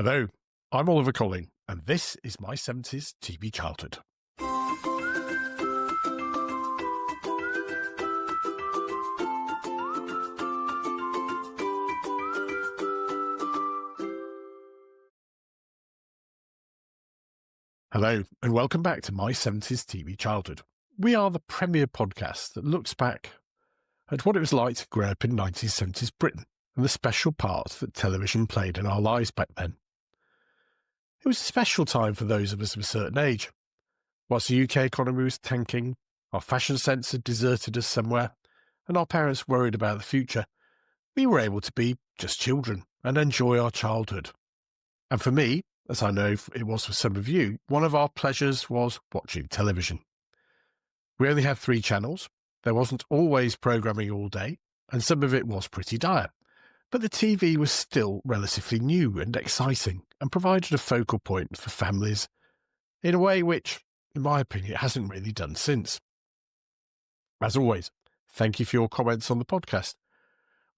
Hello, I'm Oliver Colling, and this is my 70s TV childhood. Hello, and welcome back to my 70s TV childhood. We are the premier podcast that looks back at what it was like to grow up in 1970s Britain and the special part that television played in our lives back then. It was a special time for those of us of a certain age. Whilst the UK economy was tanking, our fashion sense had deserted us somewhere, and our parents worried about the future, we were able to be just children and enjoy our childhood. And for me, as I know it was for some of you, one of our pleasures was watching television. We only had 3 channels, there wasn't always programming all day, and some of it was pretty dire. But the TV was still relatively new and exciting and provided a focal point for families in a way which, in my opinion, it hasn't really done since. As always, thank you for your comments on the podcast.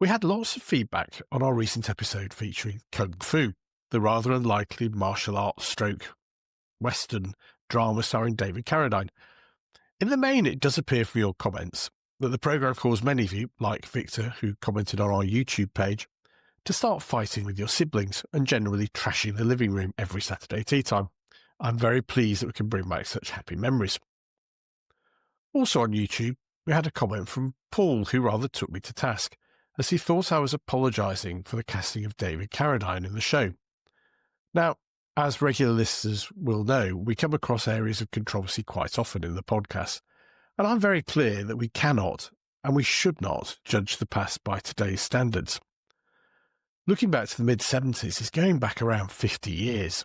We had lots of feedback on our recent episode featuring Kung Fu, the rather unlikely martial arts stroke Western drama starring David Carradine. In the main, it does appear from your comments that the programme caused many of you, like Victor, who commented on our YouTube page, to start fighting with your siblings and generally trashing the living room every Saturday tea time. I'm very pleased that we can bring back such happy memories. Also on YouTube, we had a comment from Paul who rather took me to task, as he thought I was apologising for the casting of David Carradine in the show. Now, as regular listeners will know, we come across areas of controversy quite often in the podcast, and I'm very clear that we cannot and we should not judge the past by today's standards. Looking back to the mid-70s is going back around 50 years.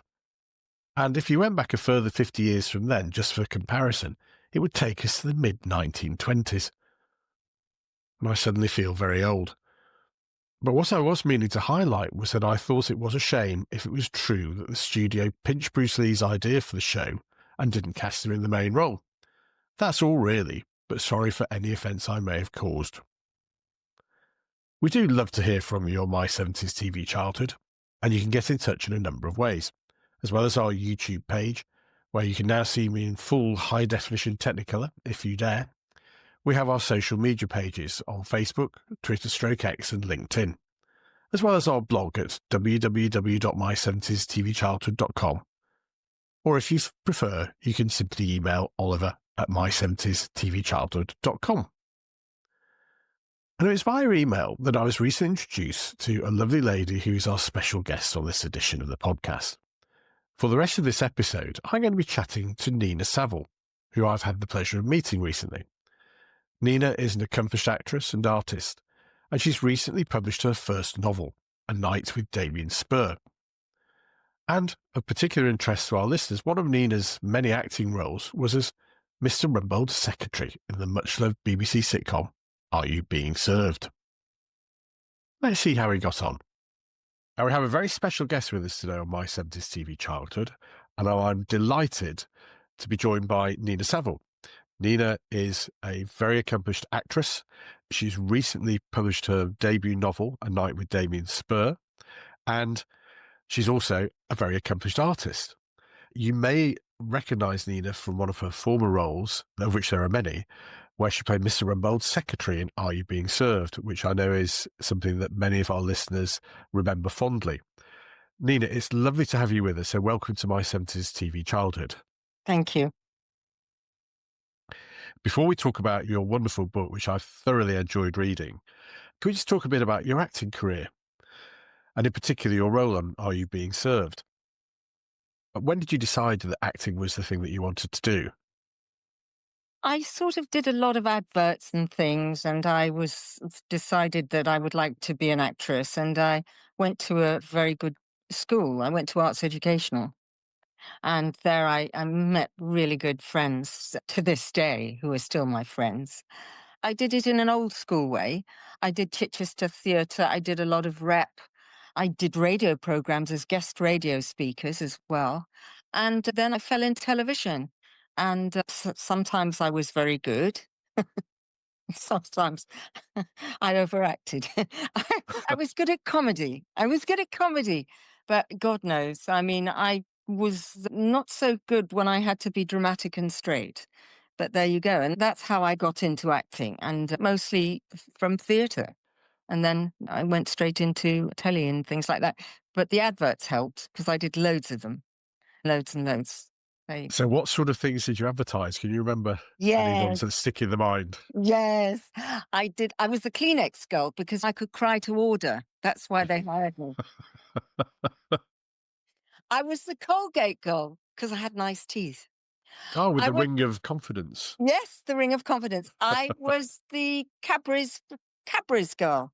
And if you went back a further 50 years from then, just for comparison, it would take us to the mid-1920s. And I suddenly feel very old. But what I was meaning to highlight was that I thought it was a shame if it was true that the studio pinched Bruce Lee's idea for the show and didn't cast him in the main role. That's all really, but sorry for any offence I may have caused. We do love to hear from you on my 70s TV childhood, and you can get in touch in a number of ways, as well as our YouTube page, where you can now see me in full high-definition Technicolor, if you dare. We have our social media pages on Facebook, Twitter/X and LinkedIn, as well as our blog at www.my70stvchildhood.com. Or if you prefer, you can simply email oliver@my70stvchildhood.com. And it was via email that I was recently introduced to a lovely lady who is our special guest on this edition of the podcast. For the rest of this episode, I'm going to be chatting to Nina Saville, who I've had the pleasure of meeting recently. Nina is an accomplished actress and artist, and she's recently published her first novel, A Night with Damien Spur. And of particular interest to our listeners, one of Nina's many acting roles was as Mr. Rumbold's secretary in the much-loved BBC sitcom, Are You Being Served? Let's see how he got on. Now, we have a very special guest with us today on my 70s TV childhood, and I'm delighted to be joined by Nina Saville. Nina is a very accomplished actress. She's recently published her debut novel, A Night with Damien Spur, and she's also a very accomplished artist. You may recognise Nina from one of her former roles, of which there are many, where she played Mr. Rumbold's secretary in Are You Being Served, which I know is something that many of our listeners remember fondly. Nina, it's lovely to have you with us, so welcome to my 70s TV childhood. Thank you. Before we talk about your wonderful book, which I've thoroughly enjoyed reading, can we just talk a bit about your acting career? And in particular, your role on Are You Being Served? When did you decide that acting was the thing that you wanted to do? I sort of did a lot of adverts and things, and I decided that I would like to be an actress, and I went to a very good school. I went to Arts Educational. And there I met really good friends to this day who are still my friends. I did it in an old school way. I did Chichester Theatre. I did a lot of rep. I did radio programs as guest radio speakers as well. And then I fell into television. And sometimes I was very good. Sometimes I overacted. I was good at comedy. But God knows. I mean, I was not so good when I had to be dramatic and straight. But there you go. And that's how I got into acting, and mostly from theatre. And then I went straight into telly and things like that. But the adverts helped because I did loads of them, loads and loads. So what sort of things did you advertise? Can you remember any ones that Yes, stick in the mind? yes, I did. I was the Kleenex girl because I could cry to order. That's why they hired me. I was the Colgate girl because I had nice teeth. Oh, with I the was, ring of confidence. yes, the ring of confidence. I was the Cadbury's girl.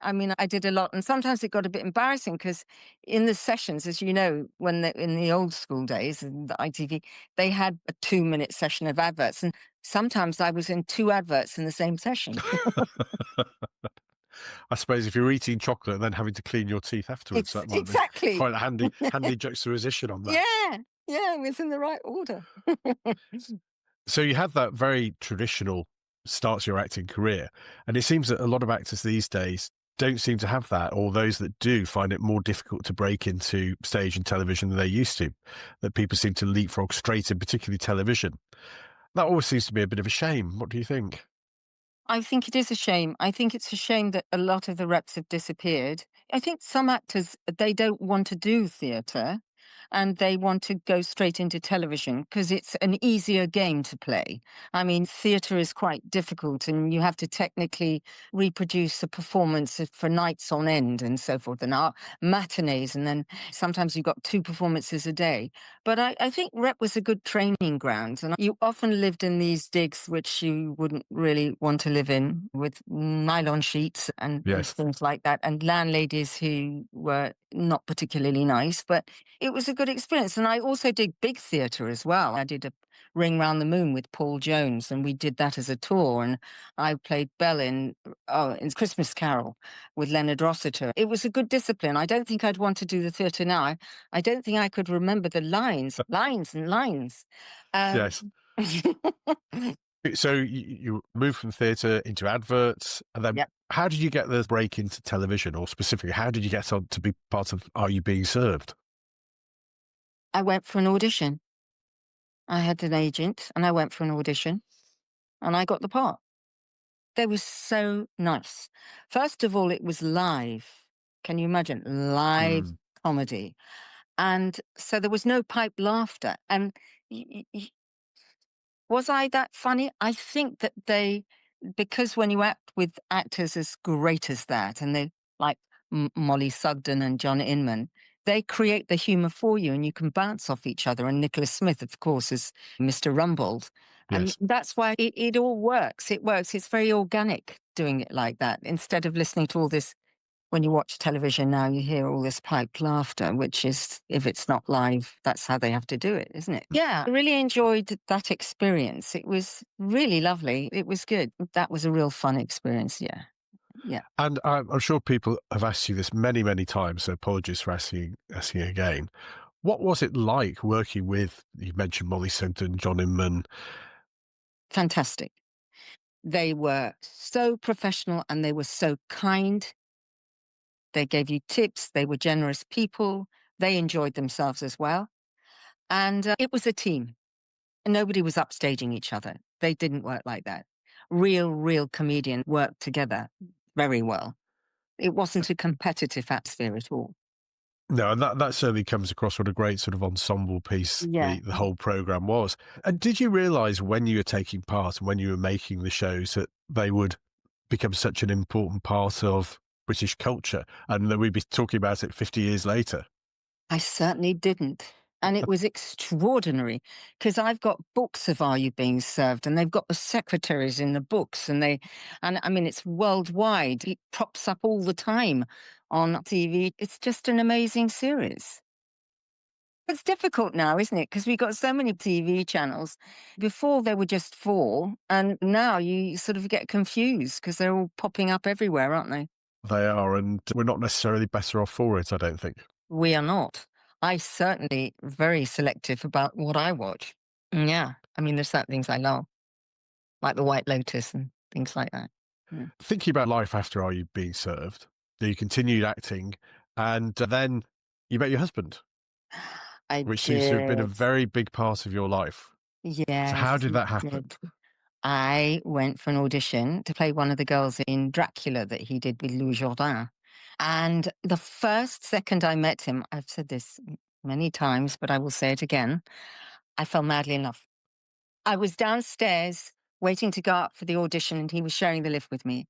I mean, I did a lot, and sometimes it got a bit embarrassing because in the sessions, as you know, in the old school days in the ITV, they had a 2-minute session of adverts, and sometimes I was in 2 adverts in the same session. I suppose if you're eating chocolate and then having to clean your teeth afterwards, that might be Exactly. quite a handy juxtaposition on that. Yeah, yeah, it was in the right order. So you had that very traditional start to your acting career, and it seems that a lot of actors these days don't seem to have that, or those that do find it more difficult to break into stage and television than they used to, that people seem to leapfrog straight in, particularly television. That always seems to be a bit of a shame. What do you think? I think it is a shame. I think it's a shame that a lot of the reps have disappeared. I think some actors, they don't want to do theatre and they want to go straight into television because it's an easier game to play. I mean, theatre is quite difficult and you have to technically reproduce a performance for nights on end and so forth, and matinees, and then sometimes you've got 2 performances a day. But I think rep was a good training ground, and you often lived in these digs which you wouldn't really want to live in, with nylon sheets and Yes. things like that, and landladies who were not particularly nice. But it was a good experience. And I also did big theatre as well. I did a Ring Round the Moon with Paul Jones, and we did that as a tour. And I played Belle in Christmas Carol with Leonard Rossiter. It was a good discipline. I don't think I'd want to do the theatre now. I don't think I could remember the lines and lines. Um, Yes. So you moved from theatre into adverts, and then Yep. how did you get the break into television, or specifically, how did you get on to be part of Are You Being Served? I went for an audition. I had an agent and I went for an audition and I got the part. They were so nice. First of all, it was live. Can you imagine? Live Mm. comedy. And so there was no pipe laughter. And was I that funny? I think that because when you act with actors as great as that, and they like Molly Sugden and John Inman, they create the humour for you and you can bounce off each other. And Nicholas Smith, of course, is Mr. Rumbold. And Yes. that's why it all works. It works. It's very organic doing it like that, instead of listening to all this. When you watch television now, you hear all this piped laughter, which is, if it's not live, that's how they have to do it, isn't it? Yeah, I really enjoyed that experience. It was really lovely. It was good. That was a real fun experience. Yeah. Yeah. And I'm sure people have asked you this many, many times, so apologies for asking again. What was it like working with, you mentioned Molly Sugden, John Inman? Fantastic. They were so professional and they were so kind. They gave you tips. They were generous people. They enjoyed themselves as well. And it was a team. Nobody was upstaging each other. They didn't work like that. Real comedian worked together very well. It wasn't a competitive atmosphere at all. No, and that certainly comes across what a great sort of ensemble piece Yeah. the whole programme was. And did you realise when you were taking part and when you were making the shows that they would become such an important part of British culture and that we'd be talking about it 50 years later? I certainly didn't. And it was extraordinary because I've got books of Are You Being Served, and they've got the secretaries in the books, and I mean, it's worldwide. It pops up all the time on TV. It's just an amazing series. It's difficult now, isn't it? Because we've got so many TV channels. Before there were just 4, and now you sort of get confused because they're all popping up everywhere, aren't they? They are, and we're not necessarily better off for it, I don't think. We are not. I certainly very selective about what I watch. Yeah. I mean, there's certain things I love, like The White Lotus and things like that. Yeah. Thinking about life after Are You Being Served, you continued acting, and then You met your husband, I which seems to have been a did. very big part of your life. So how Yes, did he that happen? did. I went for an audition to play one of the girls in Dracula that he did with Louis Jourdain. And the first second I met him, I've said this many times, but I will say it again, I fell madly in love. I was downstairs waiting to go up for the audition, and he was sharing the lift with me.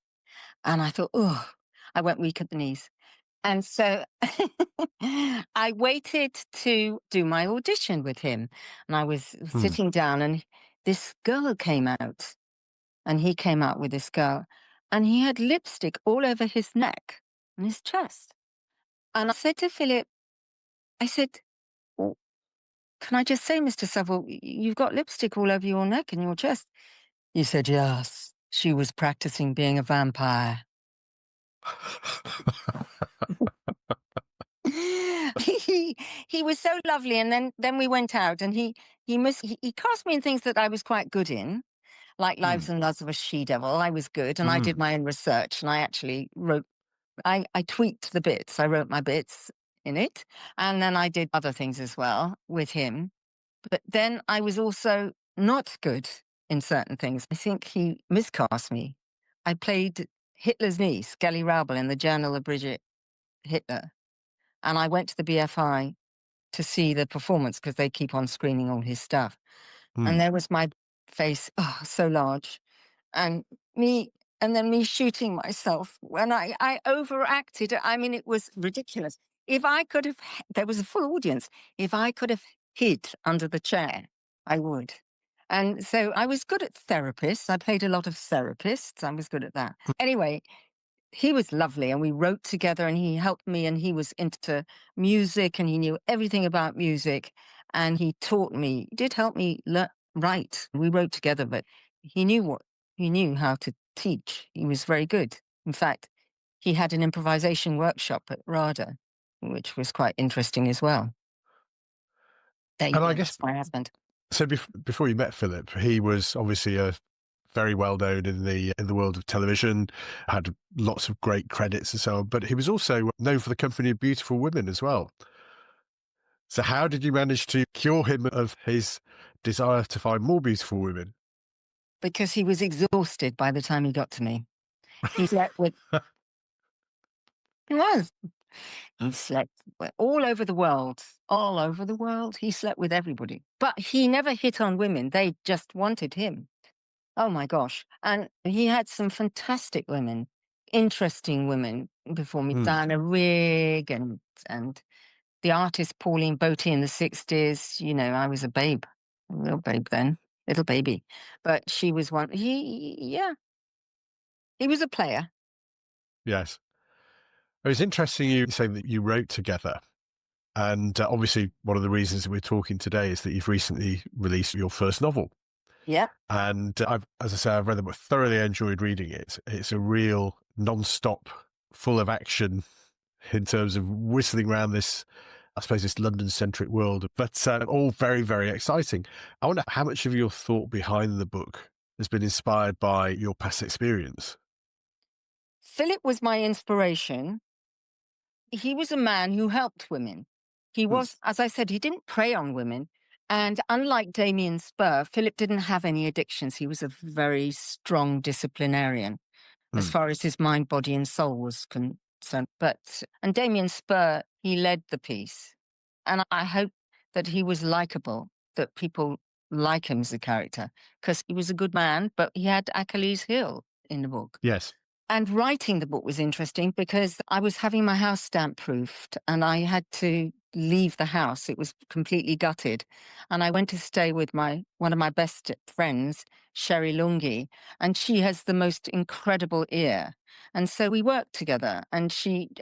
And I thought, oh, I went weak at the knees. And so I waited to do my audition with him. And I was Hmm. sitting down, and this girl came out, and he came out with this girl, and he had lipstick all over his neck and his chest. And I said to Philip, I said, "Oh, can I just say, Mr. Saville, you've got lipstick all over your neck and your chest." He said, "Yes, she was practicing being a vampire." he he was so lovely, and then we went out, and he cast me in things that I was quite good in, like Hmm. Lives and Loves of a She-Devil. I was good, and I Hmm. did my own research, and I actually wrote. I tweaked the bits. I wrote my bits in it, and then I did other things as well with him. But then I was also not good in certain things. I think he miscast me. I played Hitler's niece, Gelly Raubel, in the Journal of Brigitte Hitler. And I went to the BFI to see the performance because they keep on screening all his stuff. Hmm. And there was my face, oh, so large. And me, and then me shooting myself when I overacted. I mean, it was ridiculous. If I could have, there was a full audience. If I could have hid under the chair, I would. And so I was good at therapists. I played a lot of therapists. I was good at that. Anyway, he was lovely, and we wrote together, and he helped me, and he was into music, and he knew everything about music, and he taught me, did help me write. We wrote together, but he knew how to teach. He was very good. In fact, he had an improvisation workshop at RADA, which was quite interesting as well. There you And I go, guess that's my husband. so. Before you met Philip, he was obviously a very well known in the world of television, had lots of great credits and so on. But he was also known for the company of beautiful women as well. So how did you manage to cure him of his desire to find more beautiful women? Because he was exhausted by the time he got to me. He slept with, he was. He slept all over the world, all over the world. He slept with everybody, but he never hit on women. They just wanted him. Oh my gosh. And he had some fantastic women, interesting women before me. Hmm. Diana Rigg and the artist Pauline Boty in the 60s. You know, I was a babe, a real babe then, little baby. But she was one. Yeah, he was a player. Yes. It was interesting you saying that you wrote together. And obviously, one of the reasons that we're talking today is that you've recently released your first novel. Yeah. And as I say, I've read them, but thoroughly enjoyed reading it. It's a real non-stop, full of action in terms of whistling around this, I suppose, this London-centric world, but all very, very exciting. I wonder how much of your thought behind the book has been inspired by your past experience. Philip was my inspiration. He was a man who helped women. He Hmm. was, as I said, he didn't prey on women. And unlike Damien Spur, Philip didn't have any addictions. He was a very strong disciplinarian as Hmm. far as his mind, body, and soul was concerned. And Damien Spur, he led the piece. And I hope that he was likable, that people like him as a character, because he was a good man, but he had Achilles' heel in the book. Yes. And writing the book was interesting because I was having my house stamp proofed, and I had to leave the house. It was completely gutted. And I went to stay with one of my best friends, Sherry Lungi, and she has the most incredible ear. And so we worked together, and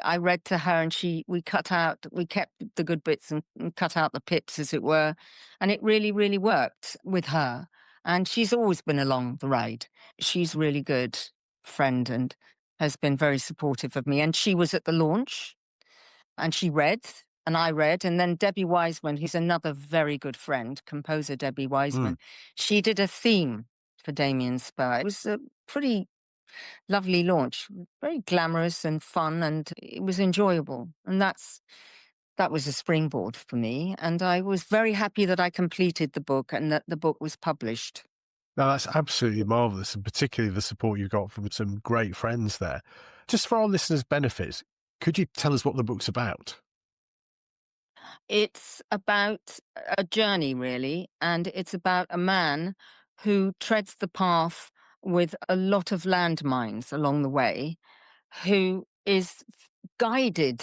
I read to her, and we kept the good bits and cut out the pips, as it were. And it really, really worked with her. And she's always been along the ride. She's really good friend and has been very supportive of me. And she was at the launch, and she read, and I read. And then Debbie Wiseman, who's another very good friend, composer Debbie Hmm. Wiseman, she did a theme for Damien Spur. It was a pretty lovely launch, very glamorous and fun, and it was enjoyable. And that was a springboard for me. And I was very happy that I completed the book and that the book was published. Now, that's absolutely marvellous, and particularly the support you got from some great friends there. Just for our listeners' benefit, could you tell us what the book's about? It's about a journey, really, and it's about a man who treads the path with a lot of landmines along the way, who is guided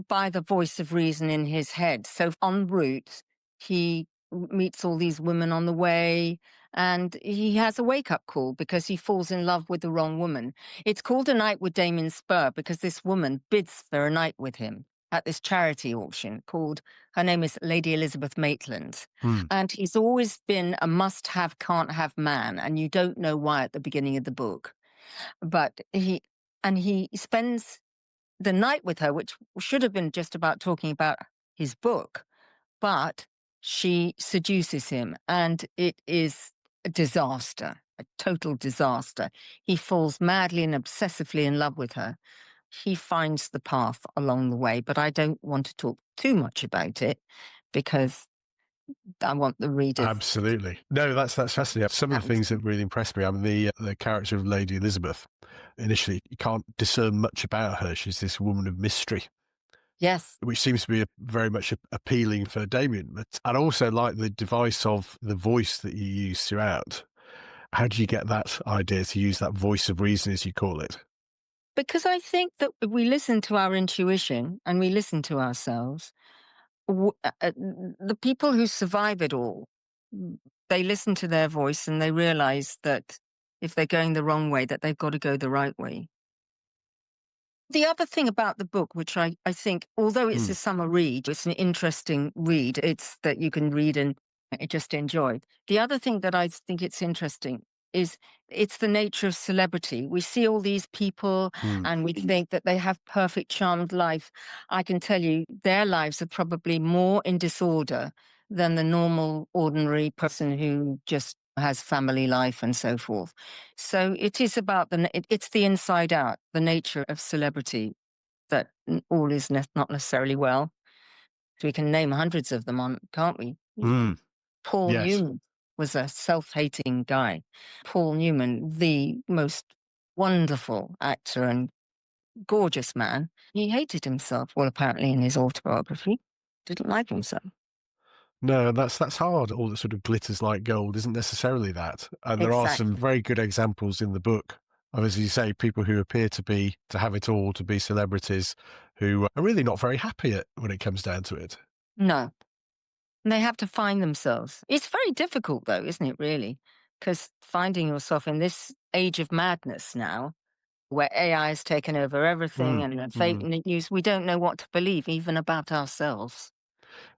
by the voice of reason in his head. So en route, he meets all these women on the way, and he has a wake up call because he falls in love with the wrong woman. It's called A Night with Damien Spur because this woman bids for a night with him at this charity auction called, her name is Lady Elizabeth Maitland. Hmm. And he's always been a must have, can't have man. And you don't know why at the beginning of the book. But he spends the night with her, which should have been just about talking about his book, but she seduces him, and it is a disaster, a total disaster. He falls madly and obsessively in love with her. He finds the path along the way, but I don't want to talk too much about it because I want the readers. Absolutely. No, that's fascinating. Some of the things that really impressed me, I mean, the character of Lady Elizabeth, initially, you can't discern much about her. She's this woman of mystery. Yes. Which seems to be very much appealing for Damien. But I'd also like the device of the voice that you use throughout. How did you get that idea to use that voice of reason, as you call it? Because I think that we listen to our intuition and we listen to ourselves. The people who survive it all, they listen to their voice and they realize that if they're going the wrong way, that they've got to go the right way. The other thing about the book, which I think, although it's a summer read, it's an interesting read, it's that you can read and just enjoy. The other thing that I think it's interesting is it's the nature of celebrity. We see all these people and we think that they have perfect, charmed life. I can tell you their lives are probably more in disorder than the normal, ordinary person who just has family life and so forth. So it is about it's the inside out, the nature of celebrity, that all is not necessarily well. We can name hundreds of them on, can't we? Paul Yes. Newman was a self-hating guy. Paul Newman, the most wonderful actor and gorgeous man, he hated himself. Well, apparently in his autobiography, didn't like himself. No, that's hard. All that sort of glitters like gold isn't necessarily that. And there are some very good examples in the book of, as you say, people who appear to have it all, to be celebrities, who are really not very happy when it comes down to it. No. And they have to find themselves. It's very difficult, though, isn't it, really? Because finding yourself in this age of madness now, where AI has taken over everything and fake news, we don't know what to believe, even about ourselves.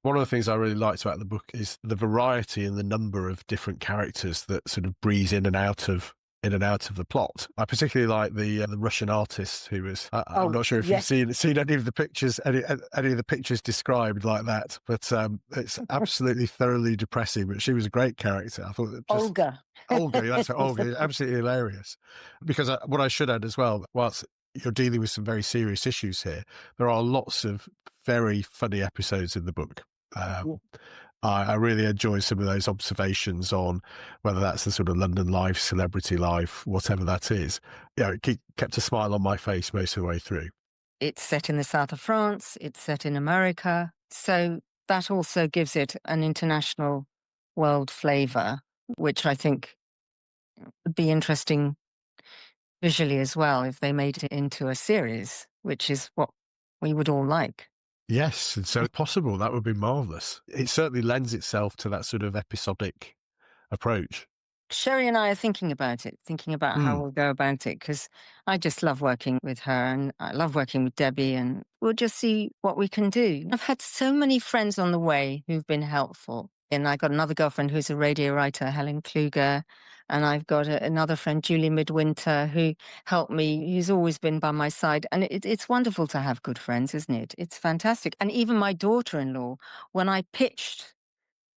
One of the things I really liked about the book is the variety and the number of different characters that sort of breeze in and out of the plot. I particularly like the Russian artist who was. I'm not sure if you've seen any of the pictures, any of the pictures described like that, but it's absolutely thoroughly depressing. But she was a great character. I thought Olga. That's right, Olga, absolutely hilarious. Because what I should add as well, whilst you're dealing with some very serious issues here, there are lots of very funny episodes in the book. I really enjoy some of those observations on whether that's the sort of London life, celebrity life, whatever that is. It kept a smile on my face most of the way through. It's set in the south of France. It's set in America. So that also gives it an international world flavor, which I think would be interesting visually as well if they made it into a series, which is what we would all like. Yes, and so if possible, that would be marvellous. It certainly lends itself to that sort of episodic approach. Sherry and I are thinking about how we'll go about it, because I just love working with her and I love working with Debbie, and we'll just see what we can do. I've had so many friends on the way who've been helpful. And I got another girlfriend who's a radio writer, Helen Kluger. And I've got another friend, Julie Midwinter, who helped me, who's always been by my side. And it's wonderful to have good friends, isn't it? It's fantastic. And even my daughter-in-law, when I pitched,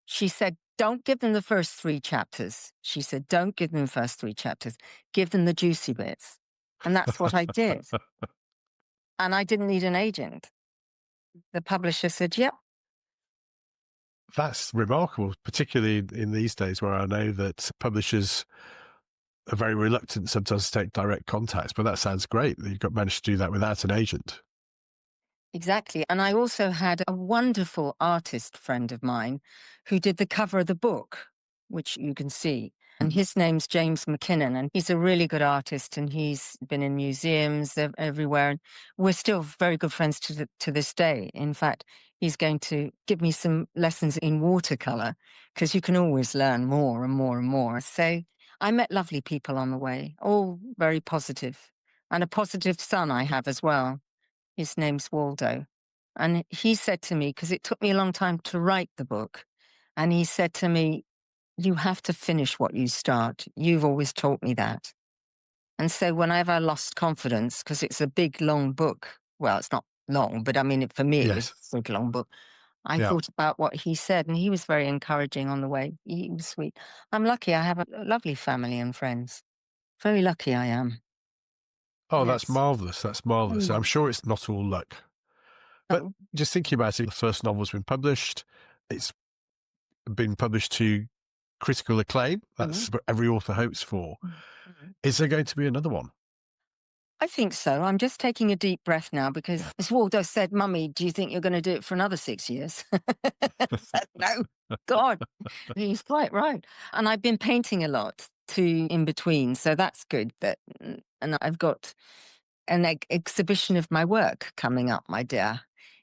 she said, don't give them the first 3 chapters. She said, don't give them the first 3 chapters. Give them the juicy bits. And that's what I did. And I didn't need an agent. The publisher said, yep. That's remarkable, particularly in these days where I know that publishers are very reluctant sometimes to take direct contacts. But that sounds great that you've managed to do that without an agent. Exactly. And I also had a wonderful artist friend of mine who did the cover of the book, which you can see. And his name's James McKinnon, and he's a really good artist, and he's been in museums everywhere. And we're still very good friends to this day. In fact, he's going to give me some lessons in watercolor, because you can always learn more and more and more. So I met lovely people on the way, all very positive, and a positive son I have as well. His name's Waldo. And he said to me, because it took me a long time to write the book, and he said to me, you have to finish what you start. You've always taught me that. And so whenever I lost confidence, because it's a big, long book, well, it's not long, but I mean, for me, Yes. it's a big, long book. I Yeah. thought about what he said, and he was very encouraging on the way. He was sweet. I'm lucky. I have a lovely family and friends. Very lucky I am. Oh, that's Yes. marvellous. That's marvellous. I'm sure it's not all luck. But Oh. just thinking about it, the first novel's been published. It's been published to critical acclaim. That's what every author hopes for. Mhm. Is there going to be another one? I think so. I'm just taking a deep breath now because, as Waldo said, Mummy, do you think you're going to do it for another 6 years? I said, no, God, he's quite right. And I've been painting a lot too in between. So that's good. And I've got an exhibition of my work coming up, my dear,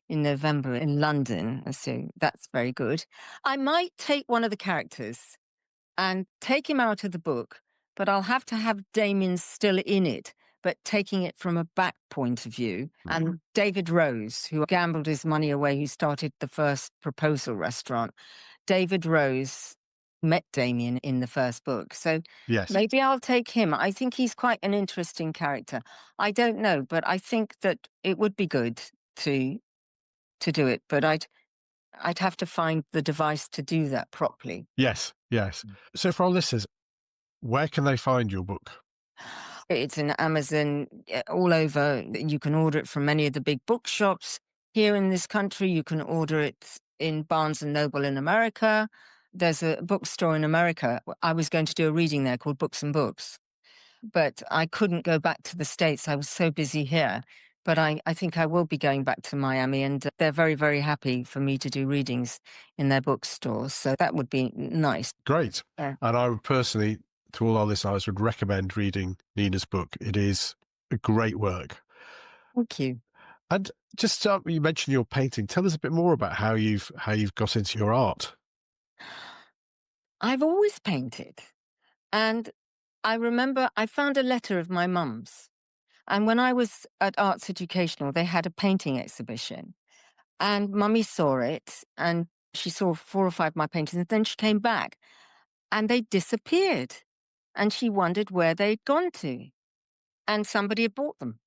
in November in London. So that's very good. I might take one of the characters and take him out of the book, but I'll have to have Damien still in it, but taking it from a back point of view. And David Rose, who gambled his money away, who started the first proposal restaurant. David Rose met Damien in the first book. So Yes. maybe I'll take him. I think he's quite an interesting character. I don't know, but I think that it would be good to do it, but I'd have to find the device to do that properly. Yes. Yes. So for our listeners, where can they find your book? It's in Amazon all over. You can order it from many of the big bookshops here in this country. You can order it in Barnes and Noble in America. There's a bookstore in America. I was going to do a reading there called Books and Books, but I couldn't go back to the States. I was so busy here. But I think I will be going back to Miami, and they're very, very happy for me to do readings in their bookstores. So that would be nice. Great. Yeah. And I would personally, to all our listeners, would recommend reading Nina's book. It is a great work. Thank you. And just you mentioned your painting. Tell us a bit more about how you've got into your art. I've always painted. And I remember I found a letter of my mum's. And when I was at Arts Educational, they had a painting exhibition. And Mummy saw it and she saw 4 or 5 of my paintings. And then she came back and they disappeared. And she wondered where they'd gone to. And somebody had bought them.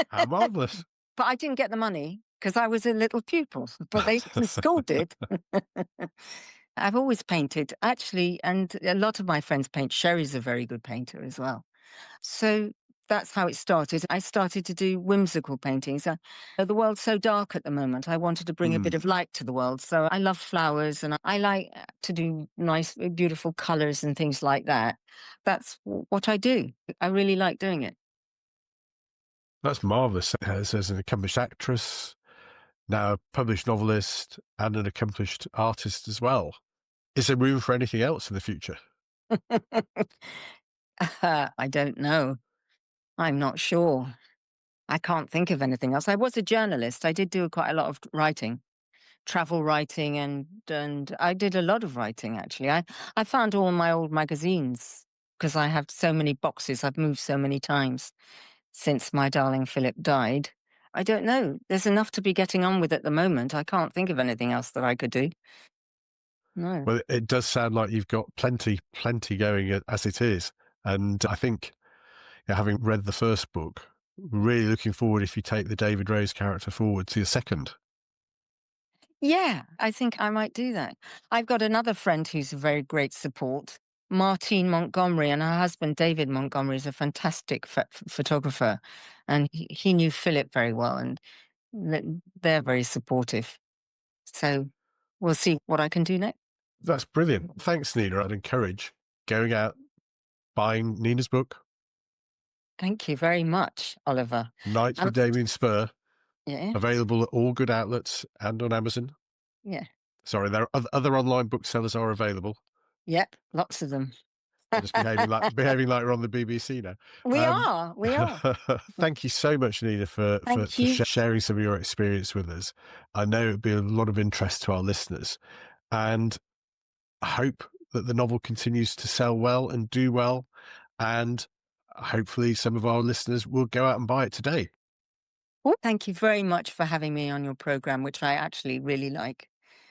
How marvellous. But I didn't get the money because I was a little pupil, but the school did. I've always painted, actually, and a lot of my friends paint. Sherry's a very good painter as well. So that's how it started. I started to do whimsical paintings. The world's so dark at the moment. I wanted to bring a bit of light to the world. So I love flowers and I like to do nice, beautiful colors and things like that. That's what I do. I really like doing it. That's marvellous. As an accomplished actress, now a published novelist, and an accomplished artist as well. Is there room for anything else in the future? I don't know. I'm not sure. I can't think of anything else. I was a journalist. I did do quite a lot of writing, travel writing, and I did a lot of writing, actually. I found all my old magazines because I have so many boxes. I've moved so many times since my darling Philip died. I don't know. There's enough to be getting on with at the moment. I can't think of anything else that I could do. No. Well, it does sound like you've got plenty going as it is. And I think, having read the first book, really looking forward if you take the David Rose character forward to your second. Yeah, I think I might do that. I've got another friend who's a very great support, Martine Montgomery, and her husband, David Montgomery, is a fantastic photographer. And he knew Philip very well. And They're very supportive. So we'll see what I can do next. That's brilliant. Thanks, Nina. I'd encourage going out, buying Nina's book, Thank you very much, Oliver. Nights Um, with Damien Spur, Yeah, available at all good outlets and on Amazon. yeah, Sorry, there are other online booksellers are available. yep, lots of them. I'm just behaving like we're on the BBC now. We are. Thank you so much, Nina, for Thank you. sharing some of your experience with us. I know it'd be a lot of interest to our listeners, and I hope that the novel continues to sell well and do well, and hopefully some of our listeners will go out and buy it today. Well, thank you very much for having me on your program, which I actually really like.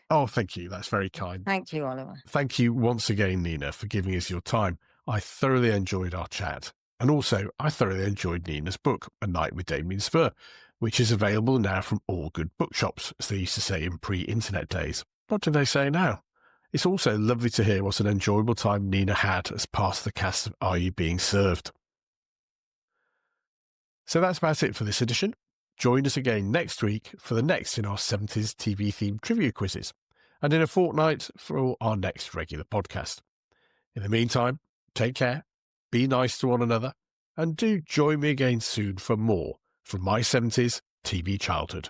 Oh, thank you. That's very kind. Thank you, Oliver. Thank you once again, Nina, for giving us your time. I thoroughly enjoyed our chat. And also, I thoroughly enjoyed Nina's book, A Night with Damien Spur, which is available now from all good bookshops, as they used to say in pre-internet days. What do they say now? It's also lovely to hear what an enjoyable time Nina had as part of the cast of Are You Being Served? So that's about it for this edition. Join us again next week for the next in our 70s TV-themed trivia quizzes, and in a fortnight for our next regular podcast. In the meantime, take care, be nice to one another, and do join me again soon for more from my 70s TV childhood.